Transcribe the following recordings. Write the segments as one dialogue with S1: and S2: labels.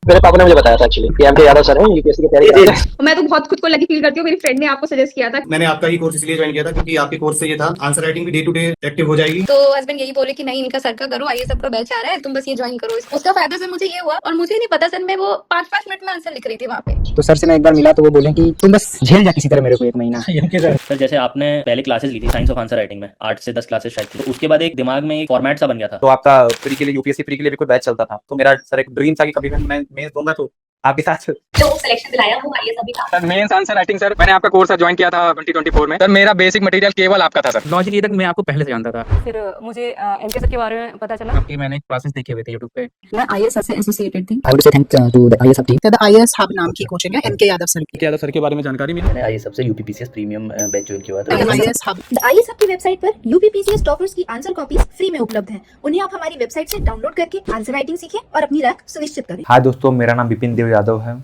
S1: मेरे पापा ने मुझे बताया था एक्चुअली कि एमके यादव सर हैं, यूपीएससी की तैयारी कर रहे हैं।
S2: मैं तो बहुत खुद को लकी फील करती हूँ, मेरी फ्रेंड ने आपको सजेस्ट किया था।
S3: मैंने आपका ही कोर्स इसलिए ज्वाइन किया था क्योंकि आपके कोर्स से ये था आंसर राइटिंग भी डे टू डे एक्टिव हो जाएगी।
S2: तो हस्बैंड यही बोले कि नहीं, इनका सर का करो, आइए सबका बैच आ रहा है, तुम बस ये ज्वाइन करो। उसका फायदा सर मुझे ये हुआ, और मुझे नहीं पता सर, मैं वो 5-5 मिनट में आंसर लिख रही थी वहाँ पे।
S4: तो सर से मैं एक बार मिला तो वो बोले कि तुम बस झेल जा किसी तरह मेरे को 1 महीना।
S5: सर जैसे आपने पहले क्लासेस ली थी साइंस ऑफ आंसर राइटिंग में, 8 से 10 क्लासेस शायद थी, तो उसके बाद एक दिमाग में एक फॉर्मेट सा बन गया था।
S6: तो आपका प्री के लिए यूपीएससी प्री के लिए भी कोई बैच चलता था, तो मेरा सर एक ड्रीम था कि कभी मैं मेंस दूंगा तो आपके साथ।
S2: जो सिलेक्शन दिलाया वो आइए सभी था।
S7: Sir mains answer writing sir मैंने आपका कोर्स ज्वाइन किया था 2024 में। सर मेरा बेसिक मटेरियल केवल आपका था सर।
S4: लॉजिक ये तक मैं आपको पहले से जानता था।
S2: फिर मुझे एमके सर के बारे में पता चला।
S4: आपकी मैंने क्लासेस देखे हुए थे YouTube पे।
S8: मैं आईएएस सर से एसोसिएटेड थी।
S4: I would say thank to the IAS team.
S8: The IAS hub नाम की कोचिंग है एमके यादव सर की।
S7: यादव सर के बारे में जानकारी मिली।
S5: मैंने आई सबसे यूपीपीसीएस प्रीमियम बैच ज्वाइन किया था।
S8: आईएएस हब
S9: आईएएस हब की वेबसाइट पर यूपीपीसीएस टॉपर्स की आंसर कॉपीज फ्री में उपलब्ध हैं। उन्हें आप हमारी वेबसाइट से डाउनलोड करके आंसर राइटिंग सीखें और अपनी रैंक सुनिश्चित करें।
S6: हाँ दोस्तों, मेरा नाम विपिन देव यादव है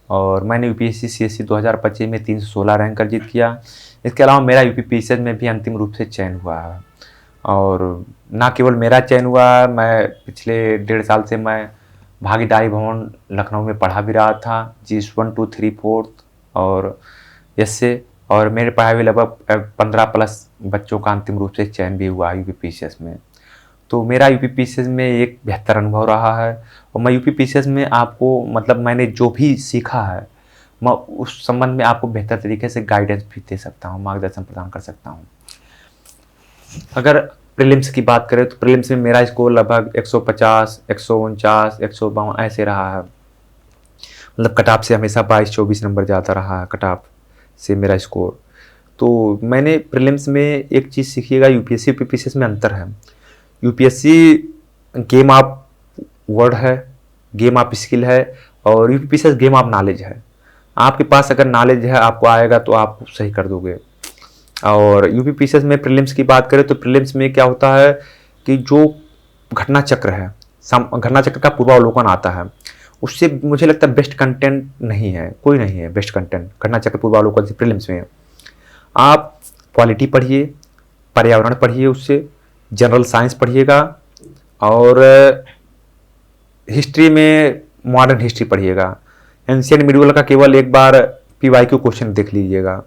S6: और मैंने यूपीएससी सीएससी 2025 में 316 रैंक अर्जित किया। इसके अलावा मेरा यूपीपीसीएस में भी अंतिम रूप से चयन हुआ है। और ना केवल मेरा चयन हुआ, मैं पिछले 1.5 साल से मैं भागीदारी भवन लखनऊ में पढ़ा भी रहा था, GS 1 2 3 4 और इससे, और मेरे पढ़ाए हुए लगभग 15+ बच्चों का अंतिम रूप से चयन भी हुआ है यूपीपीसीएस में। तो मेरा यूपीपीसीएस में एक बेहतर अनुभव रहा है और मैं यूपीपीसीएस में आपको मतलब मैंने जो भी सीखा है मैं उस संबंध में आपको बेहतर तरीके से गाइडेंस भी दे सकता हूँ, मार्गदर्शन प्रदान कर सकता हूँ। अगर प्रीलिम्स की बात करें तो प्रीलिम्स में मेरा स्कोर लगभग 150, 149, 152 ऐसे रहा है। मतलब कट ऑफ से हमेशा 22-24 नंबर ज़्यादा रहा है, कट ऑफ से मेरा स्कोर। तो मैंने प्रीलिम्स में एक चीज़ सीखिएगा, यूपीएससी यूपीपीसीएस में अंतर है। यूपीएससी गेम ऑफ वर्ड है, गेम ऑफ स्किल है, और यूपीपीसीएस गेम ऑफ नॉलेज है। आपके पास अगर नॉलेज है, आपको आएगा तो आप सही कर दोगे। और यूपीपीसीएस में प्रीलिम्स की बात करें तो प्रीलिम्स में क्या होता है कि जो घटना चक्र है, घटना चक्र का पूर्वावलोकन आता है, उससे मुझे लगता है बेस्ट कंटेंट नहीं है, कोई नहीं है बेस्ट कंटेंट घटना चक्र पूर्वावलोकन से प्रीलिम्स में। आप पॉलिटी पढ़िए, पर्यावरण पढ़िए, उससे जनरल साइंस पढ़िएगा, और हिस्ट्री में मॉडर्न हिस्ट्री पढ़िएगा। एंशियंट मिडिवल का केवल एक बार पीवाईक्यू क्वेश्चन देख लीजिएगा।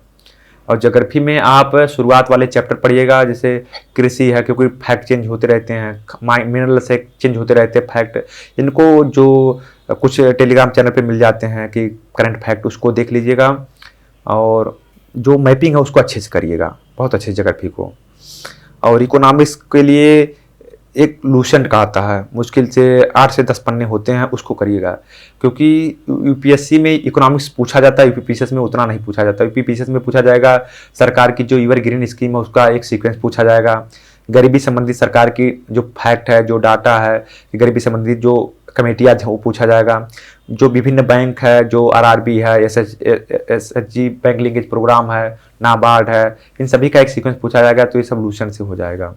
S6: और ज्योग्राफी में आप शुरुआत वाले चैप्टर पढ़िएगा, जैसे कृषि है, क्योंकि फैक्ट चेंज होते रहते हैं, मिनरल से चेंज होते रहते हैं फैक्ट, इनको जो कुछ टेलीग्राम चैनल पे मिल जाते हैं कि करंट फैक्ट, उसको देख लीजिएगा। और जो मैपिंग है उसको अच्छे से करिएगा, बहुत अच्छे ज्योग्राफी को। और इकोनॉमिक्स के लिए एक लूसेंट का आता है, मुश्किल से 8 से 10 पन्ने होते हैं, उसको करिएगा। क्योंकि यूपीएससी में इकोनॉमिक्स पूछा जाता है, यूपीपीसीएस में उतना नहीं पूछा जाता। यूपीपीसीएस में पूछा जाएगा सरकार की जो एवरग्रीन स्कीम है उसका एक सीक्वेंस पूछा जाएगा, गरीबी संबंधित सरकार की जो फैक्ट है, जो डाटा है, गरीबी संबंधित जो कमेटियाँ हैं वो पूछा जाएगा, जो विभिन्न बैंक है, जो आरआरबी है, एसएचजी बैंक लिंकेज प्रोग्राम है, नाबार्ड है, इन सभी का एक सीक्वेंस पूछा जाएगा। तो ये सब लूसेंट से हो जाएगा।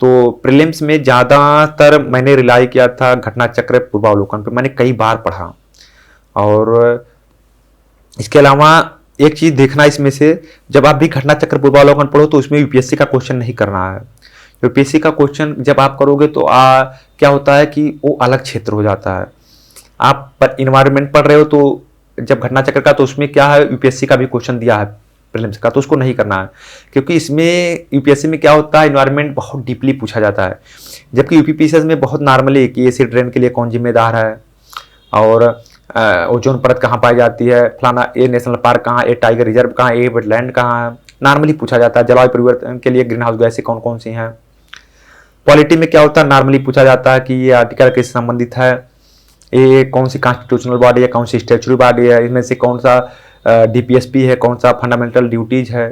S6: तो प्रीलिम्स में ज़्यादातर मैंने रिलाई किया था घटना चक्र पूर्वावलोकन पे, मैंने कई बार पढ़ा। और इसके अलावा एक चीज़ देखना इसमें से, जब आप भी घटना चक्र पूर्वावलोकन पढ़ो तो उसमें यूपीएससी का क्वेश्चन नहीं करना है। यूपीएससी का क्वेश्चन जब आप करोगे तो क्या होता है कि वो अलग क्षेत्र हो जाता है। आप पर इन्वायरमेंट पढ़ रहे हो तो जब घटना चक्र का, तो उसमें क्या है, यूपीएससी का भी क्वेश्चन दिया है प्रीलिम्स का, तो उसको नहीं करना है। क्योंकि इसमें यूपीएससी में क्या होता है, इन्वायरमेंट बहुत डीपली पूछा जाता है, जबकि यूपीपीसीएस में बहुत नॉर्मली कि एसिड रेन के लिए कौन जिम्मेदार है, और ओजोन परत कहाँ पाई जाती है, फलाना ए नेशनल पार्क कहाँ, ए टाइगर रिजर्व कहाँ, ए वेटलैंड कहाँ है, नॉर्मली पूछा जाता है। जलवायु परिवर्तन के लिए ग्रीन हाउस गैसें कौन कौन सी हैं। पॉलिटी में क्या होता है, नॉर्मली पूछा जाता है कि ये आर्टिकल किससे संबंधित है, ये कौन सी कॉन्स्टिट्यूशनल बॉडी है, कौन सी स्टैच्यूटरी बॉडी है, इनमें से कौन सा डीपीएसपी है, कौन सा फंडामेंटल ड्यूटीज है।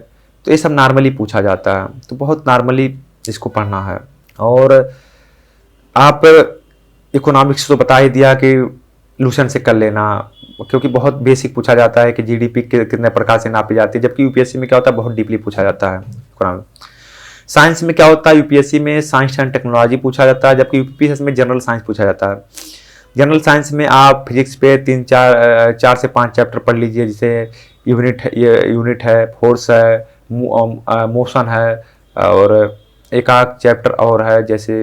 S6: तो ये सब नॉर्मली पूछा जाता है, तो बहुत नॉर्मली इसको पढ़ना है। और आप इकोनॉमिक्स तो बता ही दिया कि लूसेंट से कर लेना, क्योंकि बहुत बेसिक पूछा जाता है कि जीडीपी कितने प्रकार से नापी जाती है, जबकि यूपीएससी में क्या होता है, बहुत डीपली पूछा जाता है इकोनॉमिक्स। साइंस में क्या होता है, यूपीएससी में साइंस एंड टेक्नोलॉजी पूछा जाता है, जबकि यूपीएससी में जनरल साइंस पूछा जाता है। जनरल साइंस में आप फिजिक्स पे 4 से 5 चैप्टर पढ़ लीजिए, जैसे यूनिट है, फोर्स है, मोशन है, और एक आध चैप्टर और है जैसे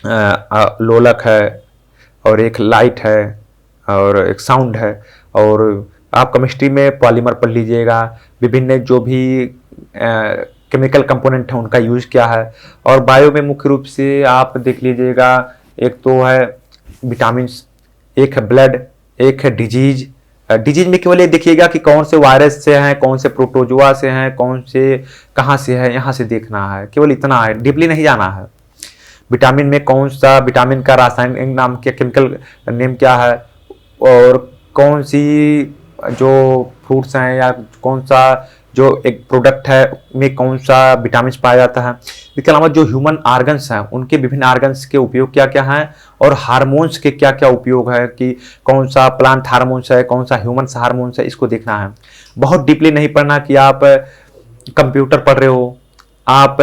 S6: लोलक है, और एक लाइट है और एक साउंड है। और आप केमिस्ट्री में पॉलीमर पढ़ लीजिएगा, विभिन्न जो भी केमिकल कंपोनेंट है उनका यूज क्या है। और बायो में मुख्य रूप से आप देख लीजिएगा, एक तो है विटामिन, एक है ब्लड, एक है डिजीज। डिजीज में केवल ये देखिएगा कि कौन से वायरस से हैं, कौन से प्रोटोजोआ से हैं, कौन से कहाँ से है, यहाँ से देखना है, केवल इतना है, डीपली नहीं जाना है। विटामिन में कौन सा विटामिन का रासायनिक नाम क्या, केमिकल नेम क्या है, और कौन सी जो फ्रूट्स हैं या कौन सा जो एक प्रोडक्ट है में कौन सा विटामिन पाया जाता है। इसके अलावा जो ह्यूमन आर्गन्स हैं उनके विभिन्न आर्गन्स के उपयोग क्या क्या हैं, और हार्मोन्स के क्या क्या उपयोग है, कि कौन सा प्लांट हार्मोन्स है, कौन सा ह्यूमन हार्मोन्स है, इसको देखना है। बहुत डीपली नहीं पढ़ना कि आप कंप्यूटर पढ़ रहे हो, आप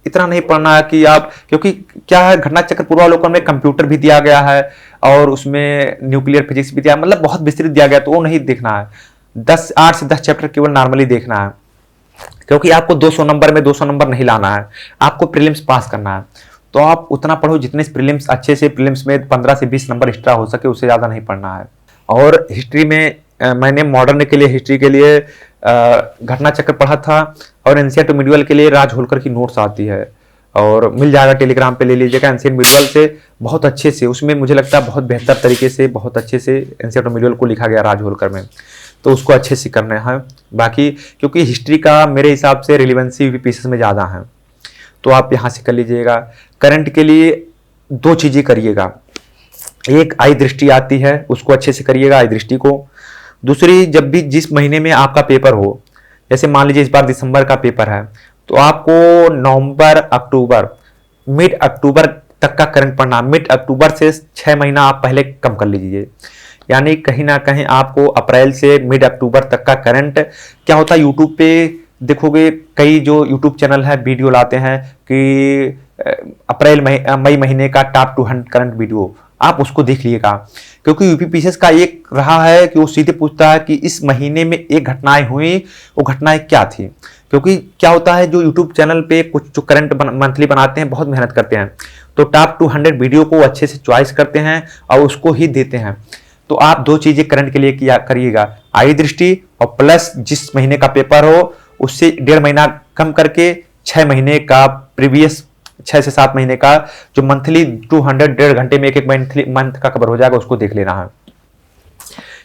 S6: इतना नहीं पढ़ना है कि आप, क्योंकि क्या है घटना चक्र पूर्वावलोकन में कंप्यूटर भी दिया गया है और उसमें न्यूक्लियर फिजिक्स भी दिया, मतलब बहुत विस्तृत दिया गया, तो वो नहीं देखना है। 8 से 10 चैप्टर केवल नॉर्मली देखना है, क्योंकि आपको 200 नंबर में 200 नंबर नहीं लाना है, आपको प्रीलिम्स पास करना है। तो आप उतना पढ़ो जितने प्रीलिम्स अच्छे से, प्रीलिम्स में 15 से 20 नंबर एक्स्ट्रा हो सके, उससे ज़्यादा नहीं पढ़ना है। और हिस्ट्री में मैंने मॉडर्न के लिए, हिस्ट्री के लिए घटना चक्र पढ़ा था, और एंशिएंट मिडीवल के लिए राज होलकर की नोट्स आती है, और मिल जाएगा, टेलीग्राम पे ले लीजिएगा। एंशिएंट मिडीवल से बहुत अच्छे से, उसमें मुझे लगता है बहुत बेहतर तरीके से, बहुत अच्छे से एंशिएंट मिडीवल को लिखा गया राज होलकर में, तो उसको अच्छे से करना है। बाकी क्योंकि हिस्ट्री का मेरे हिसाब से रिलेवेंसी यूपीपीएससी में ज़्यादा है, तो आप यहाँ से कर लीजिएगा। करंट के लिए 2 चीज़ें करिएगा, एक आई दृष्टि आती है, उसको अच्छे से करिएगा आई दृष्टि को। दूसरी, जब भी जिस महीने में आपका पेपर हो, जैसे मान लीजिए इस बार दिसंबर का पेपर है, तो आपको नवंबर, अक्टूबर, मिड अक्टूबर तक का करंट पढ़ना। मिड अक्टूबर से 6 महीना आप पहले कम कर लीजिए, यानी कहीं ना कहीं आपको अप्रैल से मिड अक्टूबर तक का करंट क्या होता है। यूट्यूब पे देखोगे कई जो यूट्यूब चैनल है वीडियो लाते हैं कि अप्रैल मई महीने का टॉप 200 करंट वीडियो, आप उसको देख लीजिएगा, क्योंकि यूपीपीएससी का एक रहा है कि वो सीधे पूछता है कि इस महीने में एक घटनाएं हुई, वो घटनाएं क्या थी। क्योंकि क्या होता है, जो यूट्यूब चैनल पे कुछ जो करंट मंथली बनाते हैं बहुत मेहनत करते हैं, तो टॉप 200 वीडियो को अच्छे से चॉइस करते हैं और उसको ही देते हैं। तो आप 2 चीजें करंट के लिए किया करिएगा, आई दृष्टि और प्लस जिस महीने का पेपर हो उससे 1.5 महीना कम करके 6 महीने का प्रीवियस 6 से 7 महीने का जो मंथली 200 1.5 घंटे में एक मंथ का कवर हो जाएगा, उसको देख लेना है।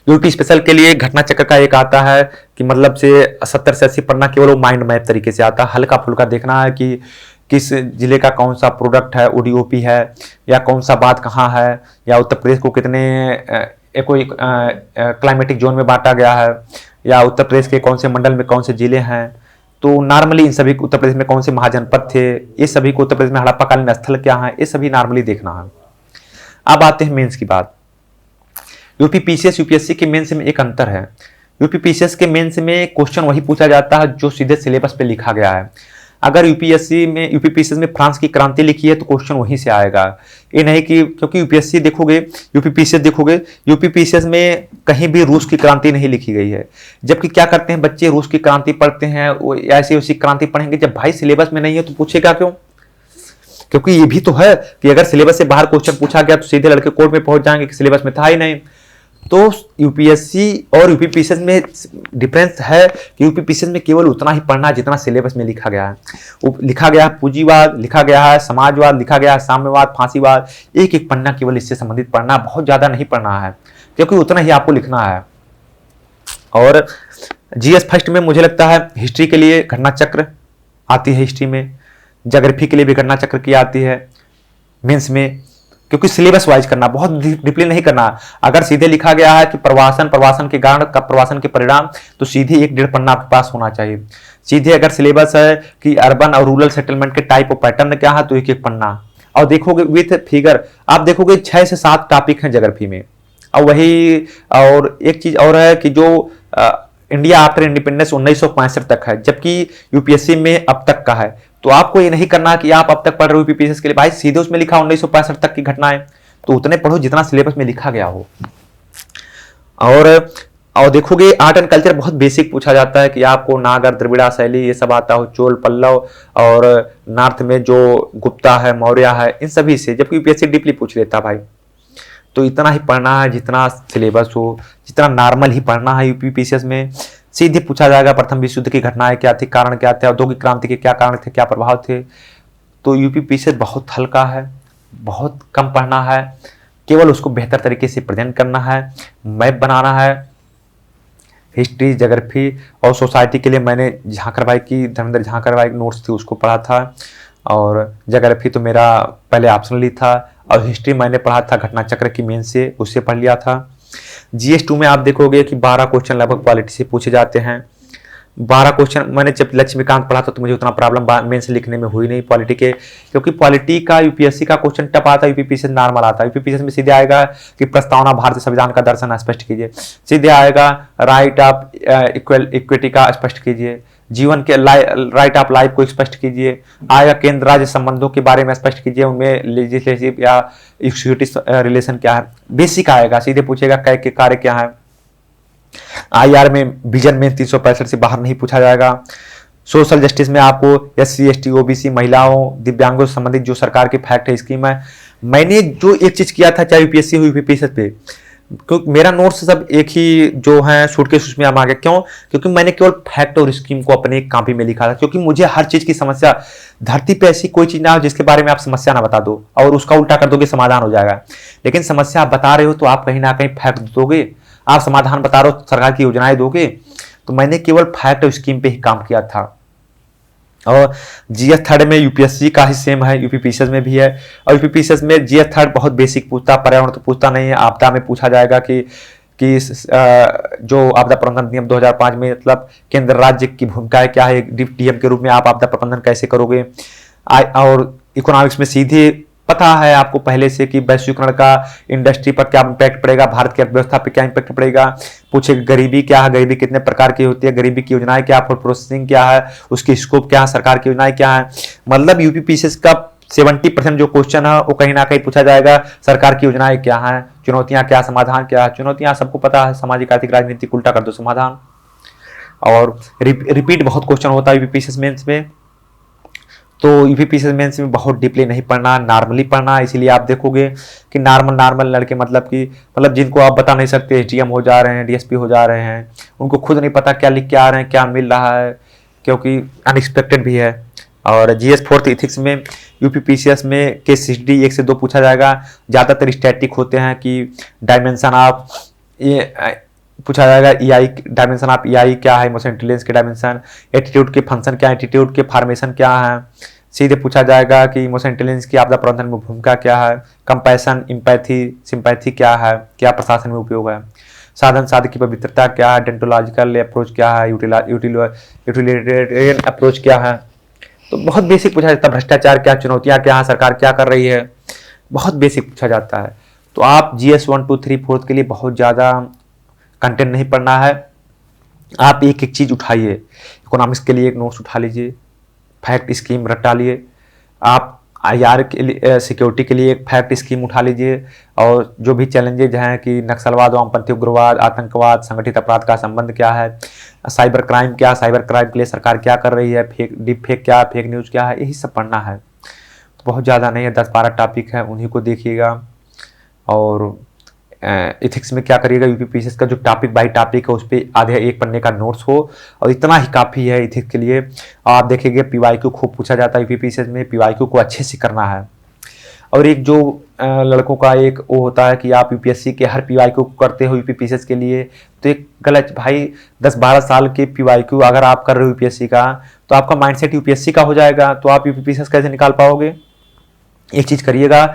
S6: यूटी स्पेशल के लिए घटना चक्र का एक आता है कि मतलब से 70 से 80 पढ़ना, केवल वो माइंड मैप तरीके से आता है। हल्का फुल्का देखना है कि किस जिले का कौन सा प्रोडक्ट है, ओडीओपी है, या कौन सा बात कहाँ है, या उत्तर प्रदेश को कितने कोई क्लाइमेटिक जोन में बांटा गया है, या उत्तर प्रदेश के कौन से मंडल में कौन से जिले हैं। तो नॉर्मली इन सभी उत्तर प्रदेश में कौन से महाजनपद थे, ये सभी को उत्तर प्रदेश में हड़प्पाकालीन स्थल क्या है, ये सभी नॉर्मली देखना है। अब आते हैं मेंस की बात। यूपीपीसीएस यूपीएससी के मेंस में एक अंतर है। यूपीपीसीएस के मेंस में क्वेश्चन वही पूछा जाता है जो सीधे सिलेबस पे लिखा गया है। अगर यूपीपीसीएस में फ्रांस की क्रांति लिखी है तो क्वेश्चन वहीं से आएगा। ये नहीं कि क्योंकि यूपीएससी देखोगे, यूपीपीसीएस देखोगे, यूपीपीसीएस में कहीं भी रूस की क्रांति नहीं लिखी गई है। जबकि क्या करते हैं बच्चे, रूस की क्रांति पढ़ते हैं, वो ऐसी उसी क्रांति पढ़ेंगे। जब भाई सिलेबस में नहीं है तो पूछेगा क्यों? क्योंकि ये भी तो है कि अगर सिलेबस से बाहर क्वेश्चन पूछा गया तो सीधे लड़के कोर्ट में पहुंच जाएंगे कि सिलेबस में था ही नहीं। तो यूपीएससी और यूपीपीसीएस में डिफरेंस है कि यूपीपीसीएस में केवल उतना ही पढ़ना है जितना सिलेबस में लिखा गया है। लिखा गया है पूंजीवाद, लिखा गया है समाजवाद, लिखा गया है साम्यवाद, फांसीवाद, एक एक पन्ना केवल इससे संबंधित पढ़ना, बहुत ज्यादा नहीं पढ़ना है, क्योंकि उतना ही आपको लिखना है। और जीएस फर्स्ट में मुझे लगता है हिस्ट्री के लिए घटना चक्र आती है, हिस्ट्री में ज्योग्राफी के लिए भी घटना चक्र की आती है मेंस में, क्योंकि सिलेबस वाइज करना, बहुत डिप्ली नहीं करना। अगर सीधे लिखा गया है कि प्रवासन के कारण का प्रवासन के परिणाम, तो सीधे 1.5 पन्ना आपके पास होना चाहिए। सीधे अगर सिलेबस है कि अर्बन और रूरल सेटलमेंट के टाइप और पैटर्न क्या है, तो 1-1 पन्ना। और देखोगे विथ फिगर, आप देखोगे 6 से 7 टॉपिक हैं ज्योग्राफी में। और वही, और एक चीज और है कि जो इंडिया आफ्टर इंडिपेंडेंस 1965 तक है, जबकि यूपीएससी में अब तक का है। तो आपको ये नहीं करना कि आप अब तक पढ़ रहे हो यूपीपीसीएस के लिए, भाई सीधे उसमें लिखा 1965 तक की घटनाएं, तो उतने पढ़ो जितना सिलेबस में लिखा गया हो। और देखोगे आर्ट एंड कल्चर बहुत बेसिक पूछा जाता है कि आपको नागर, द्रविड़ा शैली ये सब आता हो, चोल, पल्लव, और नॉर्थ में जो गुप्ता है, मौर्य है, इन सभी से, जबकि यूपीएससी डीपली पूछ लेता भाई। तो इतना ही पढ़ना है जितना सिलेबस हो, जितना नॉर्मल ही पढ़ना है। यूपीपीसीएस में सीधे पूछा जाएगा प्रथम विश्व युद्ध की घटनाएं क्या थी, कारण क्या थे, औद्योगिक क्रांति के क्या कारण थे, क्या प्रभाव थे। तो यूपीपीसीएस बहुत हल्का है, बहुत कम पढ़ना है, केवल उसको बेहतर तरीके से प्रेजेंट करना है, मैप बनाना है। हिस्ट्री, ज्योग्राफी और सोसाइटी के लिए मैंने झांकर भाई की, धर्मेंद्र झांकर भाई नोट्स थी उसको पढ़ा था, और ज्योग्राफी तो मेरा पहले ऑप्शनली था, और हिस्ट्री मैंने पढ़ा था घटना चक्र की मेन से, उससे पढ़ लिया था। GS2 में आप देखोगे कि 12 क्वेश्चन लगभग पॉलिटी से पूछे जाते हैं। 12 क्वेश्चन मैंने जब लक्ष्मीकांत पढ़ा था तो मुझे उतना प्रॉब्लम मेन से लिखने में हुई नहीं पॉलिटी के, क्योंकि पॉलिटी का यूपीएससी का क्वेश्चन टफ आता है, यूपीपीसीएस नॉर्मल आता है। यूपीपीसीएस में सीधे आएगा कि प्रस्तावना भारतीय संविधान का दर्शन स्पष्ट कीजिए, सीधे आएगा राइट ऑफ इक्विटी का स्पष्ट कीजिए, जीवन के राइट ऑफ लाइफ को स्पष्ट कीजिए, आएगा केंद्र राज्य संबंधों के बारे में स्पष्ट कीजिए, उनमें लेजिस्लेटिव या एग्जीक्यूटिव रिलेशन क्या है, बेसिक आएगा। सीधे पूछेगा कै के कार्य क्या है। IR में विजन में 365 से बाहर नहीं पूछा जाएगा। सोशल जस्टिस में आपको SC ST OBC महिलाओं दिव्यांगों से संबंधित जो सरकार की फैक्ट है स्कीम है, मैंने जो एक चीज किया था चाहे यूपीएससी हो यूपीपीसीएस पे, क्योंकि मेरा नोट्स सब एक ही जो है सूटकेस उसमें आ गया। क्यों? क्योंकि मैंने केवल फैक्ट और स्कीम को अपने कॉपी में लिखा था, क्योंकि मुझे हर चीज की समस्या, धरती पे ऐसी कोई चीज ना हो जिसके बारे में आप समस्या ना बता दो और उसका उल्टा कर दोगे समाधान हो जाएगा। लेकिन समस्या आप बता रहे हो तो आप कहीं ना कहीं फैक्ट दोगे, आप समाधान बता रहे हो सरकार की योजनाएं दोगे। तो मैंने केवल फैक्ट और स्कीम पे ही काम किया था। और GS थर्ड में यूपीएससी का ही सेम है, यूपीपीसीएस में भी है। और यूपीपीसीएस में GS थर्ड बहुत बेसिक पूछता, पर्यावरण तो पूछता नहीं है। आपदा में पूछा जाएगा कि जो आपदा प्रबंधन नियम 2005 में मतलब केंद्र राज्य की भूमिका क्या है, डीएम के रूप में आप आपदा प्रबंधन कैसे करोगे। और इकोनॉमिक्स में सीधे पता है आपको पहले से कि वैश्वीकरण का इंडस्ट्री पर क्या इम्पैक्ट पड़ेगा, भारत की अर्थव्यवस्था पर क्या इम्पैक्ट पड़ेगा। पूछे गरीबी क्या है, गरीबी कितने प्रकार की होती है, गरीबी की योजनाएं क्या, फूड प्रोसेसिंग क्या है, उसकी स्कोप क्या है, सरकार की योजनाएं क्या है। मतलब यूपीपीसीएस का 70% जो क्वेश्चन है वो कहीं ना कहीं पूछा जाएगा सरकार की योजनाएं क्या है, चुनौतियां क्या, समाधान क्या है। चुनौतियां सबको पता है, सामाजिक आर्थिक राजनीतिक, उल्टा कर दो समाधान। और रिपीट बहुत क्वेश्चन होता है यूपीपीसीएस मेंस में। तो यूपीपीसीएस मेंस में बहुत डीपली नहीं पढ़ना, नॉर्मली पढ़ना। इसीलिए आप देखोगे कि नॉर्मल लड़के मतलब जिनको आप बता नहीं सकते, SDM हो जा रहे हैं, DSP हो जा रहे हैं, उनको खुद नहीं पता क्या लिख के आ रहे हैं, क्या मिल रहा है, क्योंकि अनएक्सपेक्टेड भी है। और GS फोर्थ इथिक्स में यूपीपीसीएस में केस स्टडी 1 से 2 पूछा जाएगा। ज़्यादातर स्टैटिक होते हैं कि डायमेंशन ऑफ ये पूछा जाएगा, EI डायमेंशन ऑफ EI क्या है, इमोशनल इंटेलिजेंस के डायमेंशन, एटीट्यूड के फंक्शन क्या है, एटीट्यूड के फॉर्मेशन क्या है। सीधे पूछा जाएगा कि इमोशनल इंटेलिजेंस की आपदा प्रबंधन में भूमिका क्या है, कंपैशन, एम्पैथी, सिंपैथी क्या है, क्या प्रशासन में उपयोग है, साधन साधक की पवित्रता क्या है, डेंटोलॉजिकल अप्रोच क्या है, यूटिलिटेरियन अप्रोच क्या है। तो बहुत बेसिक पूछा जाता है। भ्रष्टाचार क्या, चुनौतियां क्या है, सरकार क्या कर रही है, बहुत बेसिक पूछा जाता है। तो आप GS 1, 2, 3, 4 के लिए बहुत ज़्यादा कंटेंट नहीं पढ़ना है। आप एक एक चीज़ उठाइए। इकोनॉमिक्स के लिए एक नोट्स उठा लीजिए, फैक्ट स्कीम रटा लिए। आप IR के लिए, सिक्योरिटी के लिए एक फैक्ट स्कीम उठा लीजिए। और जो भी चैलेंजेज हैं कि नक्सलवाद, वामपंथी उग्रवाद, आतंकवाद, संगठित अपराध का संबंध क्या है, साइबर क्राइम क्या, साइबर क्राइम के लिए सरकार क्या कर रही है, डीप फेक क्या, फेक न्यूज़ क्या है, यही सब पढ़ना है। तो बहुत ज़्यादा नहीं है, 10-12 टॉपिक है, उन्हीं को देखिएगा। और इथिक्स में क्या करिएगा, यूपीपीसीएस का जो टॉपिक बाई टॉपिक है उस पर आधे 1 पन्ने का नोट्स हो, और इतना ही काफ़ी है इथिक्स के लिए। आप देखेंगे PYQ खूब पूछा जाता है यूपीपीसीएस में, PYQ को अच्छे से करना है। और एक जो लड़कों का एक वो होता है कि आप यूपीएससी के हर PYQ को करते हो यूपीपीसीएस के लिए, तो एक गलत। भाई 10-12 साल के PYQ अगर आप कर रहे हो यूपीएससी का, तो आपका माइंडसेट यूपीएससी का हो जाएगा, तो आप यूपीपीसीएस कैसे निकाल पाओगे। एक चीज़ करिएगा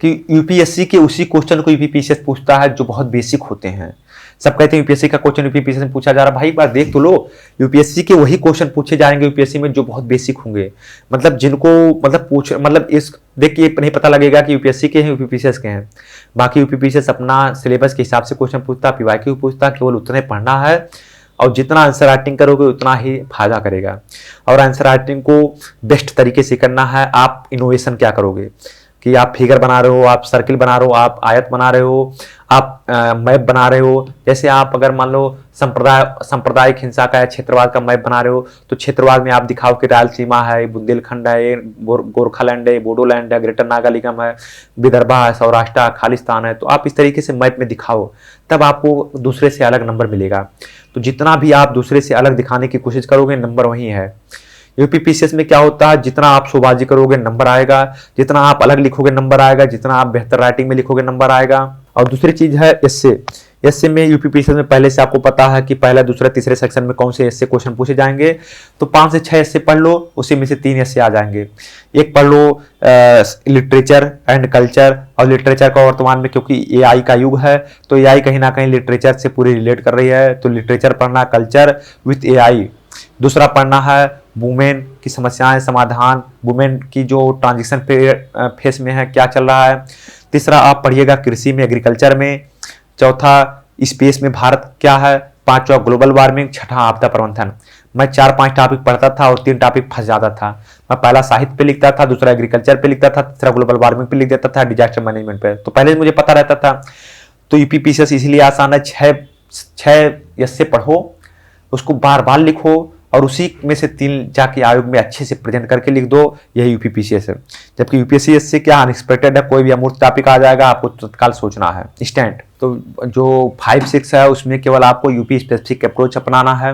S6: कि यूपीएससी के उसी क्वेश्चन को यूपीपीसीएस पूछता है जो बहुत बेसिक होते हैं। सब कहते हैं यूपीएससी का क्वेश्चन यूपीपीसीएस में पूछा जा रहा है, भाई एक बार देख तो लो, यूपीएससी के वही क्वेश्चन पूछे जाएंगे यूपीएससी में जो बहुत बेसिक होंगे। मतलब जिनको इस देख के नहीं पता लगेगा कि यूपीएससी के हैं यूपीपीसीएस के हैं। बाकी यूपीपीसीएस अपना सिलेबस के हिसाब से क्वेश्चन पूछता, PYQ पूछता, केवल उतने पढ़ना है। और जितना आंसर राइटिंग करोगे उतना ही फायदा करेगा। और आंसर राइटिंग को बेस्ट तरीके से करना है। आप इनोवेशन क्या करोगे कि आप फिगर बना रहे हो, आप सर्किल बना रहे हो, आप आयत बना रहे हो, आप मैप बना रहे हो, जैसे आप अगर मान लो सांप्रदायिक हिंसा का या क्षेत्रवाद का मैप बना रहे हो, तो क्षेत्रवाद में आप दिखाओ कि रायलसीमा है, बुंदेलखंड है, गोरखालैंड है, बोडोलैंड है, ग्रेटर नागालिकम है, विदर्भा है, सौराष्ट्र है, खालिस्तान है। तो आप इस तरीके से मैप में दिखाओ, तब आपको दूसरे से अलग नंबर मिलेगा। तो जितना भी आप दूसरे से अलग दिखाने की कोशिश करोगे, नंबर वही है। यूपीपीसीएस में क्या होता है, जितना आप शोबाजी करोगे नंबर आएगा, जितना आप अलग लिखोगे नंबर आएगा, जितना आप बेहतर राइटिंग में लिखोगे नंबर आएगा। और दूसरी चीज है एस्से में यूपीपीसीएस में पहले से आपको पता है कि पहला, दूसरा, तीसरे सेक्शन में कौन से एस्से क्वेश्चन पूछे जाएंगे। तो 5 से 6 एस्से पढ़ लो, उसी में से 3 एस्से आ जाएंगे। एक पढ़ लो लिटरेचर एंड कल्चर, और लिटरेचर का वर्तमान में क्योंकि एआई का युग है, तो एआई कहीं ना कहीं लिटरेचर से पूरी रिलेट कर रही है, तो लिटरेचर पढ़ना, कल्चर विथ एआई। दूसरा पढ़ना है वुमेन की समस्याएं समाधान, वुमेन की जो ट्रांजिशन फेस में है, क्या चल रहा है। तीसरा आप पढ़िएगा कृषि में, एग्रीकल्चर में। चौथा स्पेस में भारत क्या है। पांचवा ग्लोबल वार्मिंग। छठा आपदा प्रबंधन। मैं 4-5 टॉपिक पढ़ता था और 3 टॉपिक फंस जाता था। मैं पहला साहित्य पे लिखता था, दूसरा एग्रीकल्चर पे लिखता था, तीसरा ग्लोबल वार्मिंग पे लिख देता था, डिजास्टर मैनेजमेंट पे। तो पहले मुझे पता रहता था। तो यूपीपीसीएस इसलिए आसान है, 6 एस्से पढ़ो, उसको बार बार लिखो, और उसी में से 3 जाके आयोग में अच्छे से प्रेजेंट करके लिख दो। यही यूपीपीसीएस है। जबकि यूपीएससी से क्या अनएक्सपेक्टेड है, कोई भी अमूर्त टॉपिक आ जाएगा, आपको तत्काल सोचना है इंस्टेंट। तो जो 5-6 है उसमें केवल आपको यूपी स्पेसिफिक अप्रोच अपनाना है,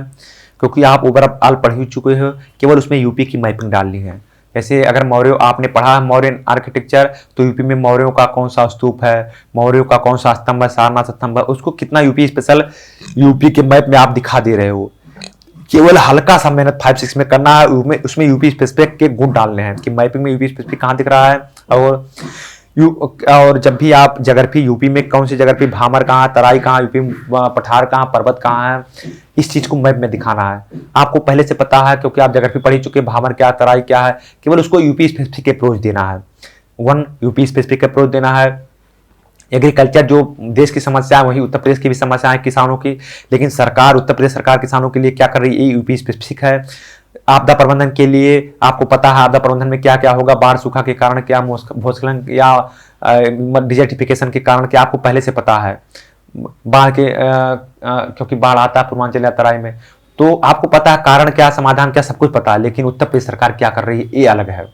S6: क्योंकि आप ओवरऑल पढ़ ही चुके हो, केवल उसमें यूपी की मैपिंग डालनी है। जैसे अगर मौर्य आपने पढ़ा है मौर्यन आर्किटेक्चर, तो यूपी में मौर्यों का कौन सा स्तूप है, मौर्यों का कौन सा स्तंभ है, सारनाथ स्तंभ है, उसको कितना यूपी स्पेशल यूपी के मैप में आप दिखा दे रहे हो। केवल हल्का सा मेहनत 5-6 में करना है, उसमें यूपी स्पेसिफिक के गुण डालने हैं कि मैपिंग में यूपी स्पेसिफिक कहाँ दिख रहा है। और जब भी आप जगरफी, यूपी में कौन सी जगरफी, भामर कहाँ, तराई कहाँ, यूपी पठार कहाँ, पर्वत कहाँ है, इस चीज को मैप में दिखाना है। आपको पहले से पता है क्योंकि आप जगरफी पढ़ ही चुके, भामर क्या, तराई क्या है, केवल उसको यूपी स्पेसिफिक अप्रोच देना है। 1 यूपी स्पेसिफिक अप्रोच देना है। एग्रीकल्चर जो देश की समस्या है, वही उत्तर प्रदेश की भी समस्या है किसानों की, लेकिन सरकार, उत्तर प्रदेश सरकार किसानों के लिए क्या कर रही है, ये यूपी स्पेसिफिक है। आपदा प्रबंधन के लिए आपको पता है आपदा प्रबंधन में क्या क्या होगा, बाढ़ सूखा के कारण क्या, भूस्खलन या डिजर्टिफिकेशन के कारण क्या, आपको पहले से पता है। बाढ़ के क्योंकि बाढ़ आता है पूर्वांचल या तराई में, तो आपको पता है कारण क्या, समाधान क्या, सब कुछ पता है। लेकिन उत्तर प्रदेश सरकार क्या कर रही है, ये अलग है।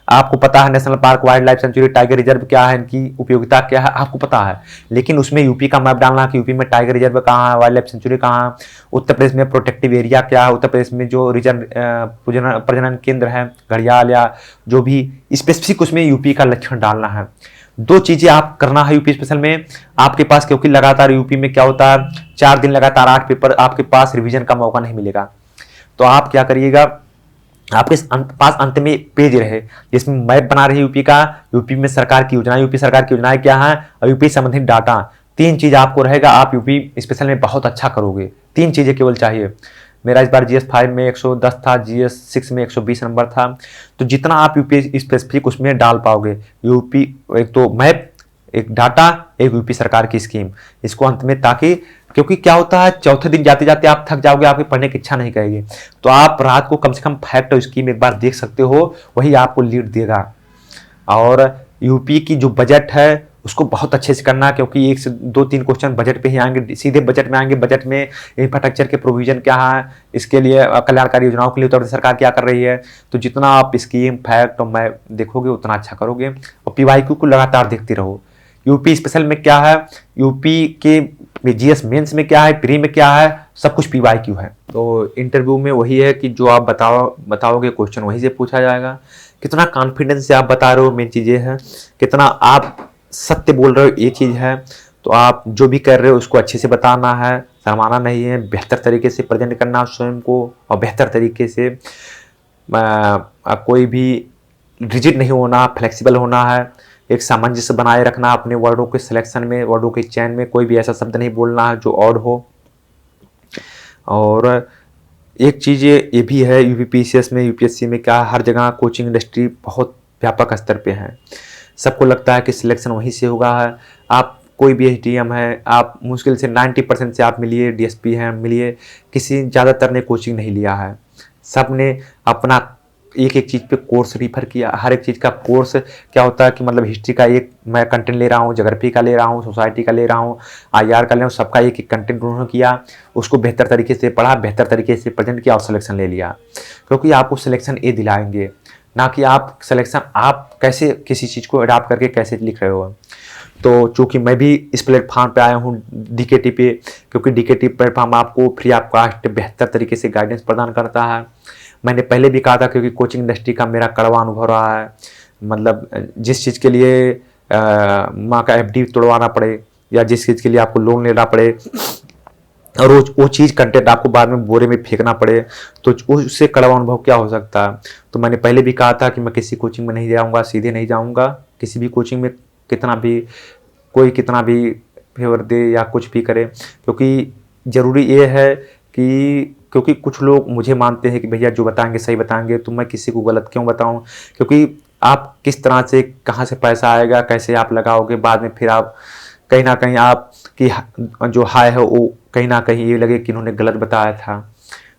S6: आपको पता है national park, wild life sanctuary, tiger reserve क्या है, इनकी उपयोगिता क्या है, आपको पता है। लेकिन उसमें यूपी का मैप डालना कि यूपी में टाइगर रिजर्व कहाँ है, वाइल्ड लाइफ सेंचुरी कहाँ है, उत्तर प्रदेश में प्रोटेक्टिव एरिया क्या है, उत्तर प्रदेश में जो प्रजनन केंद्र है, घड़ियाल या जो भी स्पेसिफिक, उसमें यूपी का लक्षण डालना है। 2 चीजें आप करना है यूपी स्पेशल में आपके पास, क्योंकि लगातार यूपी में क्या होता है, 4 दिन लगातार 8 पेपर, आपके पास रिवीजन का मौका नहीं मिलेगा। तो आप क्या करिएगा, आपके पास अंत में पेज रहे जिसमें मैप बना रहे यूपी का, यूपी में सरकार की योजना, यूपी सरकार की योजनाएं क्या है, और यूपी संबंधित डाटा। 3 चीज आपको रहेगा, आप यूपी स्पेशल में बहुत अच्छा करोगे। 3 चीजें केवल चाहिए। मेरा इस बार GS 5 में 110 था, GS 6 में 120 नंबर था। तो जितना आप यूपी स्पेसिफिक उसमें डाल पाओगे, यूपी एक तो मैप, एक डाटा, एक यूपी सरकार की स्कीम, इसको अंत में, ताकि क्योंकि क्या होता है, चौथे दिन जाते जाते आप थक जाओगे, आपकी पढ़ने की इच्छा नहीं करेगी। तो आप रात को कम से कम फैक्ट और स्कीम एक बार देख सकते हो, वही आपको लीड देगा। और यूपी की जो बजट है उसको बहुत अच्छे से करना, क्योंकि 1 से 2-3 क्वेश्चन बजट पे ही आएंगे, सीधे बजट में आएंगे। बजट में इंफ्रास्ट्रक्चर के प्रोविजन क्या है, इसके लिए कल्याणकारी योजनाओं के लिए उत्तर सरकार क्या कर रही है। तो जितना आप स्कीम, फैक्ट और मैं देखोगे उतना अच्छा करोगे। और PYQ को लगातार देखते रहो। यूपी स्पेशल में क्या है, यूपी के GS मेंस में क्या है, प्री में क्या है, सब कुछ PYQ है। तो इंटरव्यू में वही है कि जो आप बताओगे क्वेश्चन वही से पूछा जाएगा। कितना कॉन्फिडेंस से आप बता रहे हो, मेन चीजें हैं। कितना आप सत्य बोल रहे हो, ये चीज है। तो आप जो भी कर रहे हो उसको अच्छे से बताना है, शर्माना नहीं है, बेहतर तरीके से प्रेजेंट करना स्वयं को, और बेहतर तरीके से कोई भी रिजिड नहीं होना, फ्लेक्सिबल होना है। एक सामंजस्य बनाए रखना अपने वर्डों के सिलेक्शन में, वर्डों के चयन में। कोई भी ऐसा शब्द नहीं बोलना है जो ऑड हो। और एक चीज़ ये भी है, यूपीपीसीएस में, यूपीएससी में क्या, हर जगह कोचिंग इंडस्ट्री बहुत व्यापक स्तर पे है। सबको लगता है कि सिलेक्शन वहीं से होगा है। आप कोई भी SDM है, आप मुश्किल से 90% से आप मिलिए, DSP हैं मिलिए, किसी ज़्यादातर ने कोचिंग नहीं लिया है। सब ने अपना एक एक चीज़ पे कोर्स रिफर किया। हर एक चीज़ का कोर्स क्या होता है कि मतलब हिस्ट्री का एक मैं कंटेंट ले रहा हूँ, ज्योग्राफी का ले रहा हूँ, सोसाइटी का ले रहा हूँ, IR का ले रहा हूँ, सबका एक एक कंटेंट उन्होंने किया, उसको बेहतर तरीके से पढ़ा, बेहतर तरीके से प्रेजेंट किया और सिलेक्शन ले लिया। क्योंकि आपको सिलेक्शन ये दिलाएंगे, ना कि आप सिलेक्शन आप कैसे किसी चीज़ को अडाप्ट करके कैसे लिख रहे हो। तो चूँकि मैं भी इस प्लेटफॉर्म पे आया हूँ DKT पे, क्योंकि DKT प्लेटफॉर्म आपको फ्री ऑफ कॉस्ट बेहतर तरीके से गाइडेंस प्रदान करता है। मैंने पहले भी कहा था, क्योंकि कोचिंग इंडस्ट्री का मेरा कड़वा अनुभव रहा है। मतलब जिस चीज़ के लिए माँ का FD तोड़वाना पड़े या जिस चीज़ के लिए आपको लोन लेना पड़े और वो चीज़ कंटेंट आपको बाद में बोरे में फेंकना पड़े, तो उससे कड़वा अनुभव क्या हो सकता है। तो मैंने पहले भी कहा था कि मैं किसी कोचिंग में नहीं जाऊँगा, सीधे नहीं जाऊँगा किसी भी कोचिंग में, कोई कितना भी फेवर दे या कुछ भी करे। क्योंकि ज़रूरी ये है कि क्योंकि कुछ लोग मुझे मानते हैं कि भैया जो बताएंगे सही बताएंगे, तो मैं किसी को गलत क्यों बताऊं। क्योंकि आप किस तरह से कहां से पैसा आएगा, कैसे आप लगाओगे, बाद में फिर आप कहीं ना कहीं आप की जो हाय है वो कहीं ना कहीं ये लगे कि इन्होंने गलत बताया था।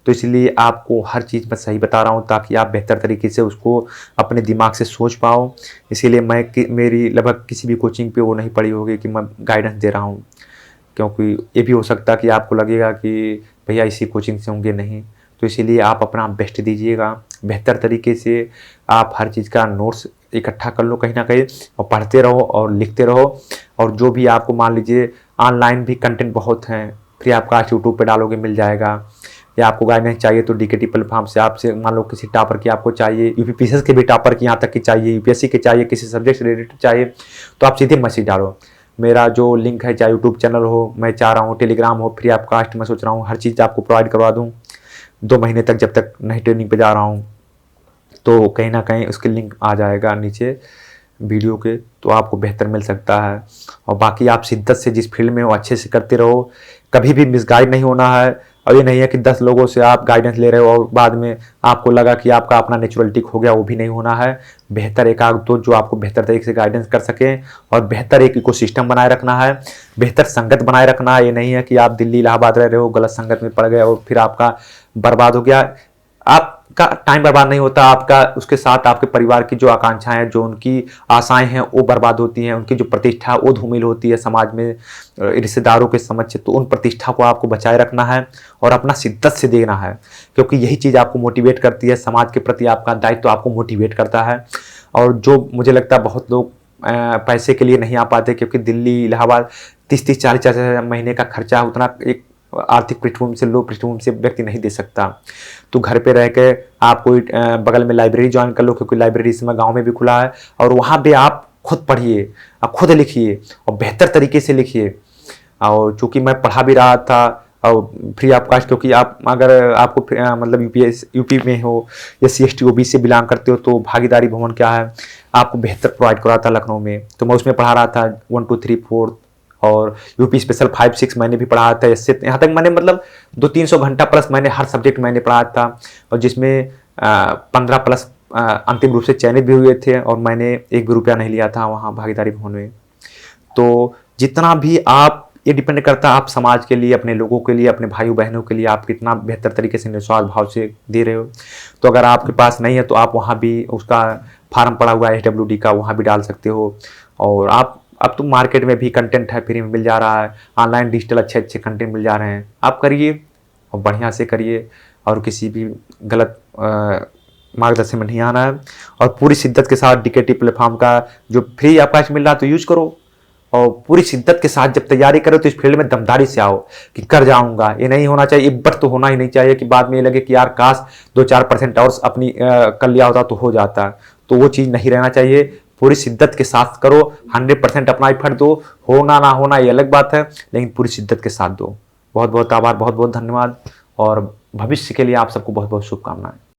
S6: तो इसलिए आपको हर चीज़ मैं सही बता रहा हूँ ताकि आप बेहतर तरीके से उसको अपने दिमाग से सोच पाओ। इसीलिए मेरी लगभग किसी भी कोचिंग पे वो नहीं पड़ी होगी कि मैं गाइडेंस दे रहा हूँ। क्योंकि ये भी हो सकता है कि आपको लगेगा कि भैया इसी कोचिंग से होंगे, नहीं। तो इसीलिए आप अपना बेस्ट दीजिएगा, बेहतर तरीके से आप हर चीज़ का नोट्स इकट्ठा कर लो कहीं ना कहीं और पढ़ते रहो और लिखते रहो। और जो भी आपको मान लीजिए ऑनलाइन भी कंटेंट बहुत हैं, फ्री ऑफ कॉस्ट यूट्यूब पे डालोगे मिल जाएगा। या आपको गाइडेंस चाहिए तो DKT प्लेटफॉर्म से आपसे मान लो किसी टॉपर की आपको चाहिए, UPPCS के भी टॉपर की यहाँ तक की चाहिए, UPSC के चाहिए, किसी सब्जेक्ट से रिलेटेड चाहिए, तो आप सीधे मैसेज डालो। मेरा जो लिंक है, चाहे यूट्यूब चैनल हो, मैं चाह रहा हूँ टेलीग्राम हो, फ्री ऑफ कॉस्ट मैं सोच रहा हूँ हर चीज़ आपको प्रोवाइड करवा दूँ 2 महीने तक, जब तक नहीं ट्रेनिंग पे जा रहा हूँ। तो कहीं ना कहीं उसके लिंक आ जाएगा नीचे वीडियो के, तो आपको बेहतर मिल सकता है। और बाकी आप शिद्दत से जिस फील्ड में हो अच्छे से करते रहो, कभी भी मिसगाइड नहीं होना है। और ये नहीं है कि 10 लोगों से आप गाइडेंस ले रहे हो और बाद में आपको लगा कि आपका अपना नेचुरलिटी खो गया, वो भी नहीं होना है। बेहतर एक आध दो जो आपको बेहतर तरीके से गाइडेंस कर सकें और बेहतर एक इकोसिस्टम बनाए रखना है, बेहतर संगत बनाए रखना है। ये नहीं है कि आप दिल्ली इलाहाबाद रह रहे हो, गलत संगत में पड़ गए और फिर आपका बर्बाद हो गया। आपका टाइम बर्बाद नहीं होता, आपका उसके साथ आपके परिवार की जो आकांक्षाएं हैं, जो उनकी आशाएं हैं वो बर्बाद होती हैं, उनकी जो प्रतिष्ठा वो धूमिल होती है समाज में, रिश्तेदारों के समक्ष। तो उन प्रतिष्ठा को आपको बचाए रखना है और अपना शिद्दत से देना है, क्योंकि यही चीज़ आपको मोटिवेट करती है। समाज के प्रति आपका दायित्व आपको मोटिवेट करता है। और जो मुझे लगता है बहुत लोग पैसे के लिए नहीं आ पाते, क्योंकि दिल्ली इलाहाबाद 30-30, 40-40 महीने का खर्चा उतना एक आर्थिक पृष्ठभूमि से, लो पृष्ठभूमि से व्यक्ति नहीं दे सकता। तो घर पे रह के आप कोई बगल में लाइब्रेरी ज्वाइन कर लो, क्योंकि लाइब्रेरी इस समय गाँव में भी खुला है, और वहाँ पे आप खुद पढ़िए, आप खुद लिखिए और बेहतर तरीके से लिखिए। और चूँकि मैं पढ़ा भी रहा था और फ्री ऑफ कॉस्ट, क्योंकि आप अगर आपको मतलब यूपी में हो या CST OBC से बिलोंग करते हो तो भागीदारी भवन क्या है आपको बेहतर प्रोवाइड करा था लखनऊ में। तो मैं उसमें पढ़ा रहा था 1 2 3 4 और यूपी स्पेशल 5 6 मैंने भी पढ़ा था। इससे यहाँ तक मैंने मतलब 200-300 घंटा प्लस मैंने हर सब्जेक्ट मैंने पढ़ा था, और जिसमें 15 प्लस अंतिम रूप से चयनित भी हुए थे, और मैंने 1 भी रुपया नहीं लिया था वहाँ भागीदारी भवन में। तो जितना भी आप, ये डिपेंड करता है आप समाज के लिए, अपने लोगों के लिए, अपने भाइयों बहनों के लिए आप कितना बेहतर तरीके से निस्वार्थ भाव से दे रहे हो। तो अगर आपके पास नहीं है तो आप वहाँ भी उसका फार्म पड़ा हुआ है SWD का, वहाँ भी डाल सकते हो। और आप अब तो मार्केट में भी कंटेंट है, फ्री में मिल जा रहा है, ऑनलाइन डिजिटल अच्छे कंटेंट मिल जा रहे हैं। आप करिए और बढ़िया से करिए, और किसी भी गलत मार्गदर्शन में नहीं आना है। और पूरी शिद्दत के साथ DKT प्लेटफॉर्म का जो फ्री ऑफ कॉस्ट मिल रहा है तो यूज करो, और पूरी शिद्दत के साथ जब तैयारी करो तो इस फील्ड में दमदारी से आओ कि कर जाऊंगा। ये नहीं होना चाहिए, इब्बत तो होना ही नहीं चाहिए कि बाद में ये लगे कि यार काश 2-4% और अपनी कर लिया होता तो हो जाता। तो वो चीज़ नहीं रहना चाहिए। पूरी शिद्दत के साथ करो, 100% अपना एफर्ट दो। होना ना होना ये अलग बात है, लेकिन पूरी शिद्दत के साथ दो। बहुत बहुत आभार, बहुत बहुत धन्यवाद, और भविष्य के लिए आप सबको बहुत बहुत शुभकामनाएं।